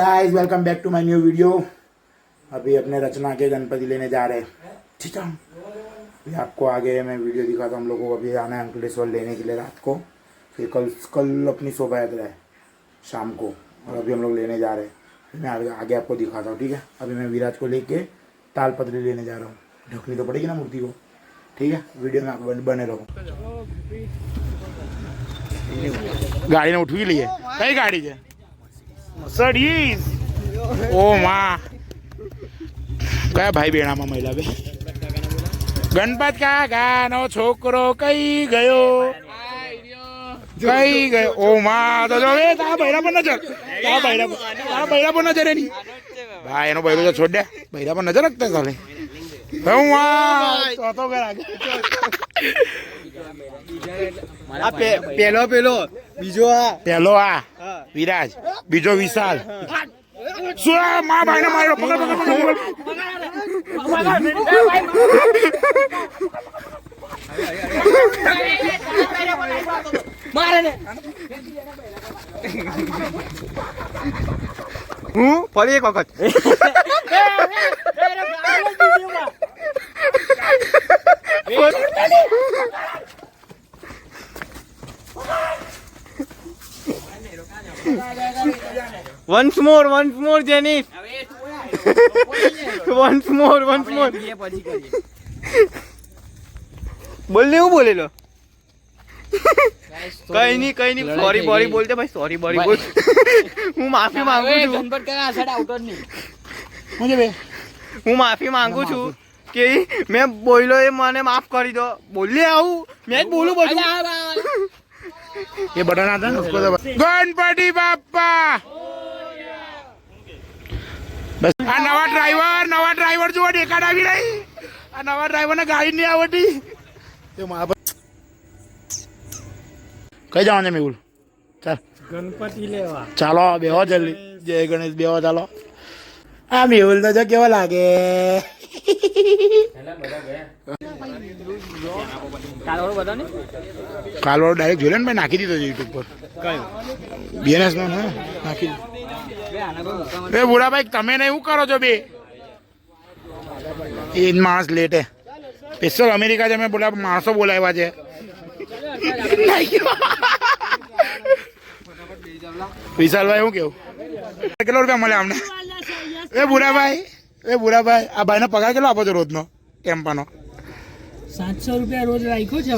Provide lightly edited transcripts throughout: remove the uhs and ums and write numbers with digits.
Guys welcome back to my new video. अभी अपने रचना के गणपति लेने जा रहे हैं। ठीक है, अभी आपको आगे मैं वीडियो दिखाता हूँ। हम लोगों को अभी आना है अंकलेश्वर लेने के लिए रात को, फिर कल अपनी शोभा यात्रा है शाम को, और अभी हम लोग लेने जा रहे हैं। फिर मैं आगे आपको दिखाता हूँ। ठीक है, अभी मैं विराज को लेके तालपत्री लेने जा रहा हूँ। ढकनी तो पड़ेगी ना मूर्ति को। ठीक है, वीडियो में आप बने रहो। गाड़ी ने उठवी ली है, कई गाड़ी है मर्सिडीज। ओ माँ क्या भाई बेड़ा में महिला बे गणपत का गानो छोकरो कई गयो ओ माँ तो जो तारा बहिरा पर नजर तारा बहिरा पर नजर है नहीं भाई एनो बहिरो जो छोड़ दे बहिरा पर नजर रखते साले પેલો બીજો પેલો આ વિરાજ બીજો વિશાલ શું મારા ભાઈને માર્યો પકડ મારે ને હું ફરી એક વખત once more Jenny once more બોલ ને હું બોલેલો કઈ નહીં સોરી બોરી બોલતે ભાઈ સોરી બોરી બોલ હું માફી માંગુ છું ગણપત કા આસડ આઉટર નહીં હું માફી માંગુ છું કે મેં બોલ્યો એ મને માફ કરી દો બોલે આવું મેં જ બોલું બધું ये बटन आता है ना उसको दबा। गणपति बाप्पा बस आ नवा ड्राइवर जो देखा डावी नहीं आ नवा ड्राइवर ने गाड़ी नहीं आवती तो वहां पर कहीं जाओ ने मेहुल चल ગણપતિ લેવા ચાલો બેહો જલ્દી જય ગણેશ બેહો ચાલો આ મેहुल તો જો કેવો લાગે કાલવાળો ડાયરેક્ટ જોઈ લે ને ભાઈ નાખી દીધો યુટ્યુબ પર બીએનએસ નો નાખી બે બુડા ભાઈ તમે ને એવું કરો છો બે એ માણસ લેટ હે સ્પેશિયલ અમેરિકા છે મેં બોલા માણસો બોલાવ્યા છે વિશાલભાઈ શું કેવું કેટલો રૂપિયા મળે અમને એ બુરાભાઈ આ ભાઈને પગાર કેટલો આપો છો રોજનો ટેમ્પાનો 700 રૂપિયા રોજ રાખ્યો છે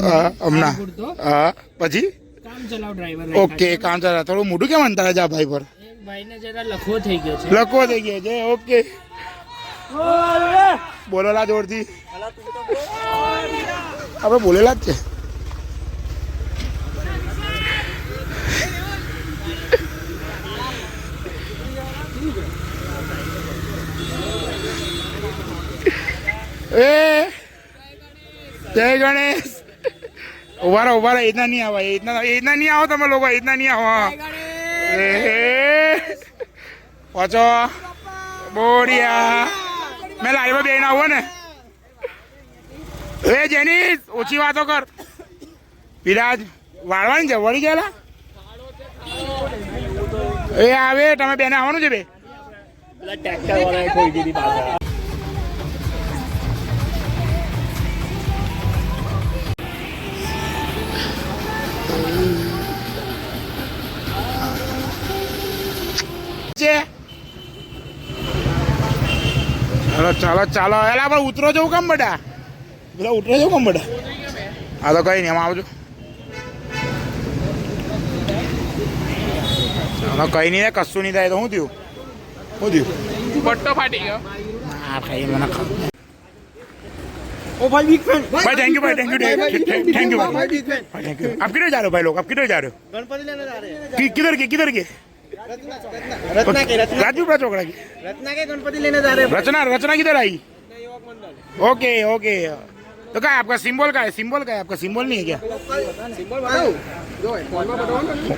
હમણાં હા પછી કામ ચલાવ ડ્રાઈવર ઓકે કામ ચલાવ થોડું મોઢું કેમ અંતરે છે આ ભાઈ પર ભાઈને જરા લખવો થઈ ગયો છે ઓકે બોલેલા જોરથી આપણે બોલેલા જ છે ए जय गणेश उभा रहा इतना नहीं आवा इतना नहीं आओ तुम लोग इतना नहीं आओ पहुंचो बोरिया मैं लाइव में बेना हुआ ने ए जेनिस ऊंची बातों कर विराज वाळवानी છે વળી ગયેલા એ આવે તમે બેને આવવાનું છે બે પેલા ટ્રેક્ટર વાળાએ ખોઈ દીધી પાછા ચાલો એલા પણ ઉતરો જવું કેમ બટા પેલા ઉતરો જવું કેમ બટા હા તો કઈ નહીં એમાં આવજો કઈ નહીં કશું નહીં થાય તો શું થયું પટ્ટો ફાટી ગયો હા ભાઈ મને ओ भाई बिग फैन भाई थैंक यू भाई आप किधर जा रहे हो भाई लोग आप किधर जा रहे हो गणपति लेने जा रहे हैं किधर के रत्ना के राजूपुरा चौकड़ा की रत्ना के गणपति लेने जा रहे हैं रचना किधर आई ओके तो क्या आपका सिंबल का है आपका सिंबल नहीं है क्या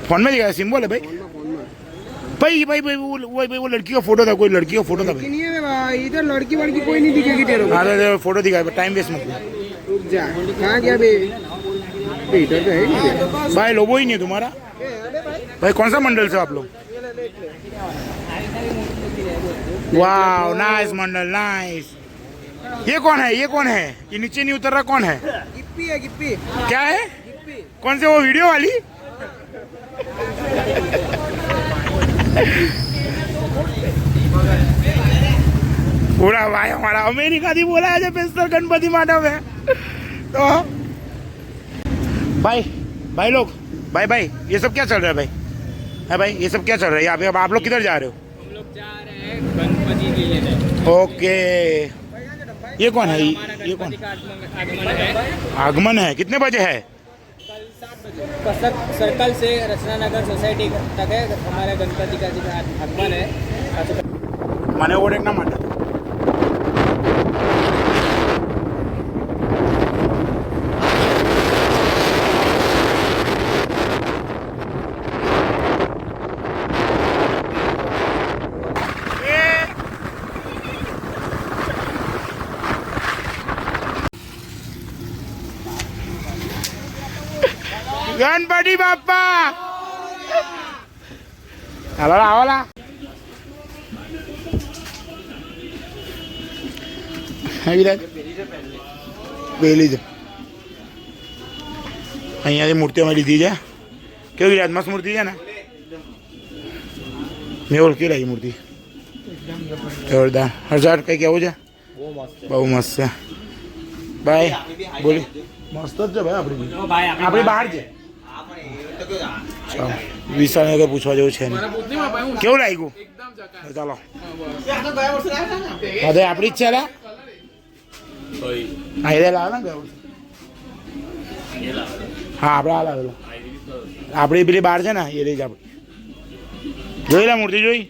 फोन में दिखाया सिंबल है भाई वो लड़की का फोटो था कोई लड़की का फोटो था भाई नहीं है भाई इधर लड़की वड़की कोई नहीं दिखेगी तेरे को अरे फोटो दिखाया टाइम वेस्ट मत रुक जा कहाँ गया बे इधर तो है नहीं भाई लोगो ही नहीं है तुम्हारा भाई कौन सा मंडल से आप लोग वाह नाइस मंडल नाइस। ये कौन है ये नीचे नहीं उतर रहा, कौन है? गिप्पी है गिप्पी। क्या है? गिप्पी। कौन से वो वीडियो वाली? पूरा भाई हमारा अमेरिका थी बोला है जब पेस्टर गणपति माधव है तो भाई लोग भाई ये सब क्या चल रहा है भाई? है भाई ये सब क्या चल रहा है यहाँ पे? अब आप लोग किधर जा रहे हो? हम लोग जा रहे हैं गणपति के लिए। ओके ये कौन है? ये कौन? आगमन है आगमन है, कितने बजे है? कल 7 बजे सर्कल से रचना नगर सोसाइटी तक है हमारे गणपति का आगमन है। મને ઓર એક ના માટે ગણપતિ બાપ્પા હાલો આવો વિરાજ પહેલી જ અહીંયાથી મૂર્તિ અમે લીધી છે. કેવી વિરાજ મસ્ત મૂર્તિ છે ને? મેં ઓળખી રહી મૂર્તિ જોરદાર. હર્ષાર કંઈ કહેવું છે? બહુ મસ્ત છે ભાઈ. બોલી મસ્ત જ છે ભાઈ. આપણી બહાર છે. ચાલો વિશાળને કંઈ પૂછવા જેવું છે નહીં. કેવું લાગ્યું? ચાલો હવે આપણી જ છે લા આયરે લાવે ને હા આપણે આ લાવેલો આપણી પેલી બહાર છે ને એ રહી જ આપણે જોઈ લે મૂર્તિ જોઈ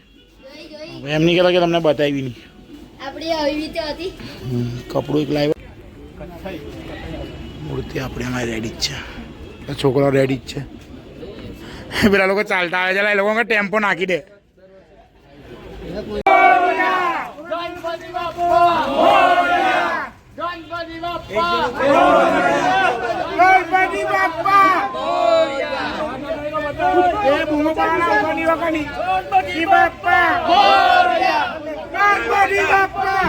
એમ નહીં કહેતા કે તમને બતાવી નહીં કપડું એક લાવ્યો મૂર્તિ આપણી અમારી રેડી જ છે છોકરો રેડી જ છે પેલા લોકો ચાલતા આવે છે એ લોકો ટેમ્પો નાખી દે ગણપતિ બાપ્પા એ બૂમો પાડવાના ગણપતિ બાપ્પા ગણપતિ બાપ્પા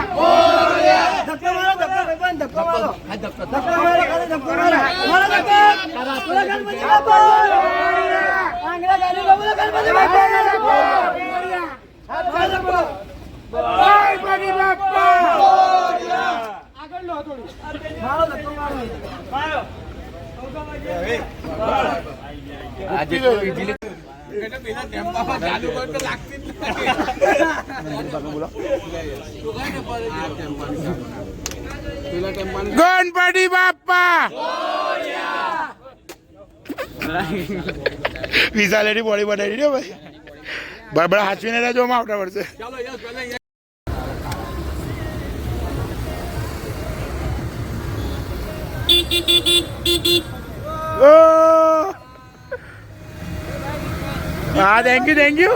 ગણપતિ બાપ્પા વિશાલેની બોડી બનાવી દો ભાઈ. બરાબર હાચવીને રહેજો આવતા વર્ષે. હા થેન્ક યુ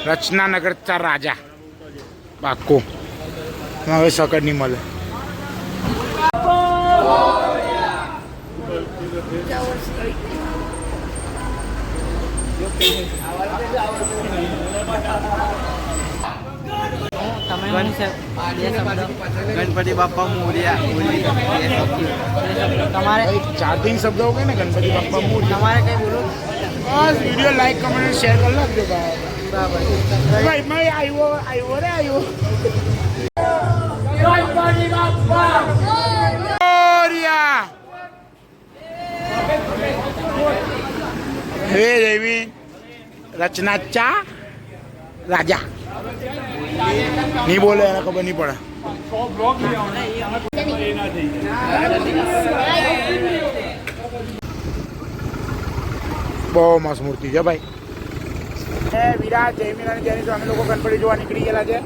રચનાનગર ચાર રાજા પાક્કો હવે સકડ નહીં મળે. ગણપતિ બાપ્પા મોરિયા તમારે ચાર્જિંગ શબ્દ હો ગए ને ગણપતિ બાપ્પા મોરિયા તમારે કઈ બોલો બસ વિડીયો લાઈક કમેન્ટ શેર કરી નાખજો ભાઈ. ભાઈ આવ્યો રે આવ્યો ગણપતિ બાપ્પા મોરિયા. હે જયમી રચના ચા રાજા નહીં બોલે એને ખબર નહીં પડે. બહુ મસ્ત મૂર્તિ છે ભાઈ. વિરાટ જયમીન અને જેની અમે લોકો ગણપતિ જોવા નીકળી ગયેલા છે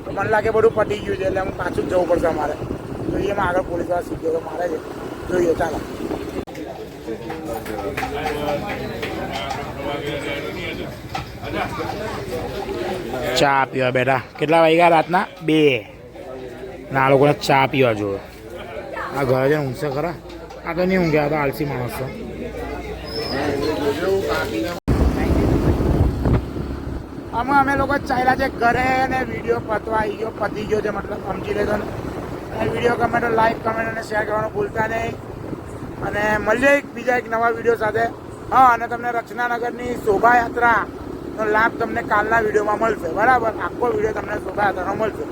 તો મને લાગે બધું પતી ગયું છે એટલે હું પાછું જ જવું પડશે અમારે. જોઈએ એમાં આગળ પોલીસ વાળા સીધો તો મારે છે જોઈએ ચાલો. ચા પીવા બેઠા. કેટલા વાગ્યા રાતના 2 ના આ લોકોને ચા પીવા જોવે. આ ઘરે છે ને ઊંઘશે ખરા? આ તો નહીં ઊંઘે, આ તો આલસી માણસ છે. અમે લોકો ચાલ્યા છે ઘરે અને વિડીયો પતી ગયો છે, મતલબ સમજી લેજો ને. અને વિડીયો ગમે તો લાઈક, કમેન્ટ અને શેર કરવાનું ભૂલતા નહીં. અને મળીએ બીજા એક નવા વિડીયો સાથે. હા, અને તમને રચનાનગરની શોભાયાત્રાનો લાભ તમને કાલના વિડીયોમાં મળશે, બરાબર. આખો વિડીયો તમને શોભાયાત્રાનો મળશે,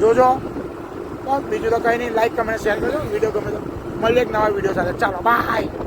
જોજો. તો બીજું તો કંઈ નહીં, લાઈક, કમેન્ટ, શેર કરજો. વિડીયો ગમે તો મળીએ એક નવા વિડીયો સાથે. ચાલો, બાય.